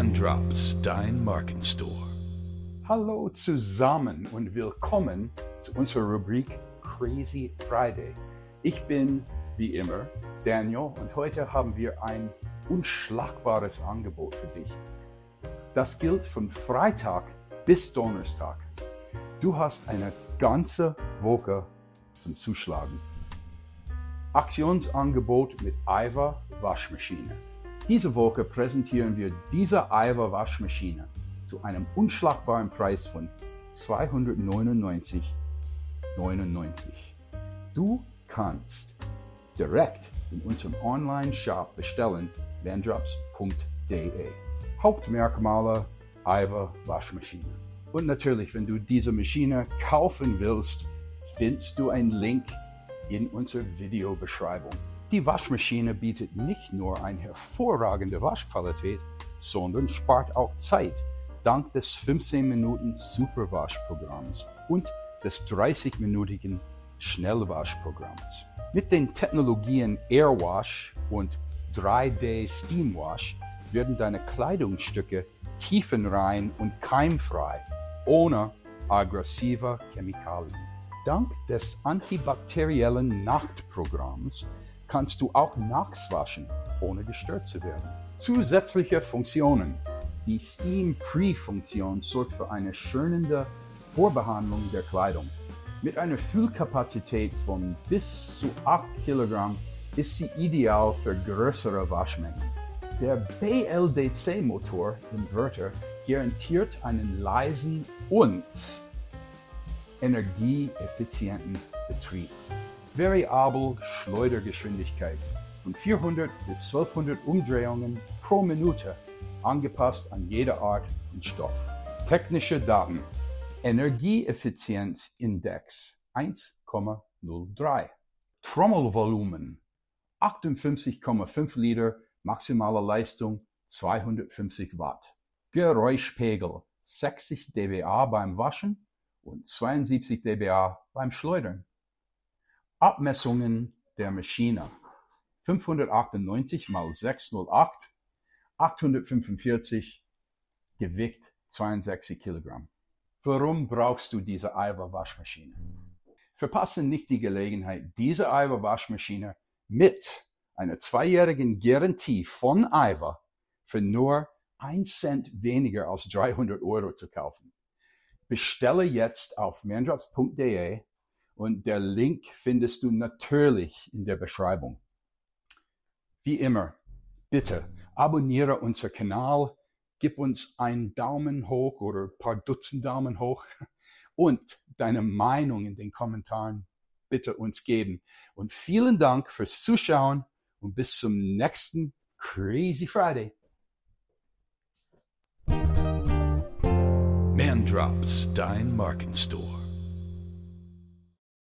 Mandrops, dein Markenstore. Hallo zusammen und willkommen zu unserer Rubrik Crazy Friday. Ich bin, wie immer, Daniel und heute haben wir ein unschlagbares Angebot für dich. Das gilt von Freitag bis Donnerstag. Du hast eine ganze Woche zum Zuschlagen. Aktionsangebot mit Aiwa Waschmaschine. Diese Woche präsentieren wir diese Aiwa Waschmaschine zu einem unschlagbaren Preis von 299,99 €. Du kannst direkt in unserem Online-Shop bestellen, Mandrops.de. Hauptmerkmale Aiwa Waschmaschine. Und natürlich, wenn du diese Maschine kaufen willst, findest du einen Link in unserer Videobeschreibung. Die Waschmaschine bietet nicht nur eine hervorragende Waschqualität, sondern spart auch Zeit dank des 15 Minuten Superwaschprogramms und des 30-minütigen Schnellwaschprogramms. Mit den Technologien Airwash und 3D Steamwash werden deine Kleidungsstücke tiefenrein und keimfrei, ohne aggressive Chemikalien. Dank des antibakteriellen Nachtprogramms kannst du auch nachts waschen, ohne gestört zu werden. Zusätzliche Funktionen. Die Steam Pre-Funktion sorgt für eine schonende Vorbehandlung der Kleidung. Mit einer Füllkapazität von bis zu 8 Kilogramm ist sie ideal für größere Waschmengen. Der BLDC-Motor-Inverter garantiert einen leisen und energieeffizienten Betrieb. Variabel Schleudergeschwindigkeit von 400 bis 1200 Umdrehungen pro Minute, angepasst an jede Art und Stoff. Technische Daten. Energieeffizienzindex 1,03. Trommelvolumen 58,5 Liter, maximale Leistung 250 Watt. Geräuschpegel 60 dBA beim Waschen und 72 dBA beim Schleudern. Abmessungen der Maschine 598 x 608, 845, Gewicht 62 Kilogramm. Warum brauchst du diese Aiwa Waschmaschine? Verpasse nicht die Gelegenheit, diese Aiwa Waschmaschine mit einer 2-jährigen Garantie von Aiwa für nur 1 Cent weniger als 300 € zu kaufen. Bestelle jetzt auf mandrops.de und der Link findest du natürlich in der Beschreibung. Wie immer, bitte abonniere unseren Kanal, gib uns einen Daumen hoch oder ein paar Dutzend Daumen hoch und deine Meinung in den Kommentaren bitte uns geben. Und vielen Dank fürs Zuschauen und bis zum nächsten Crazy Friday. Mandrops, dein Markenstore.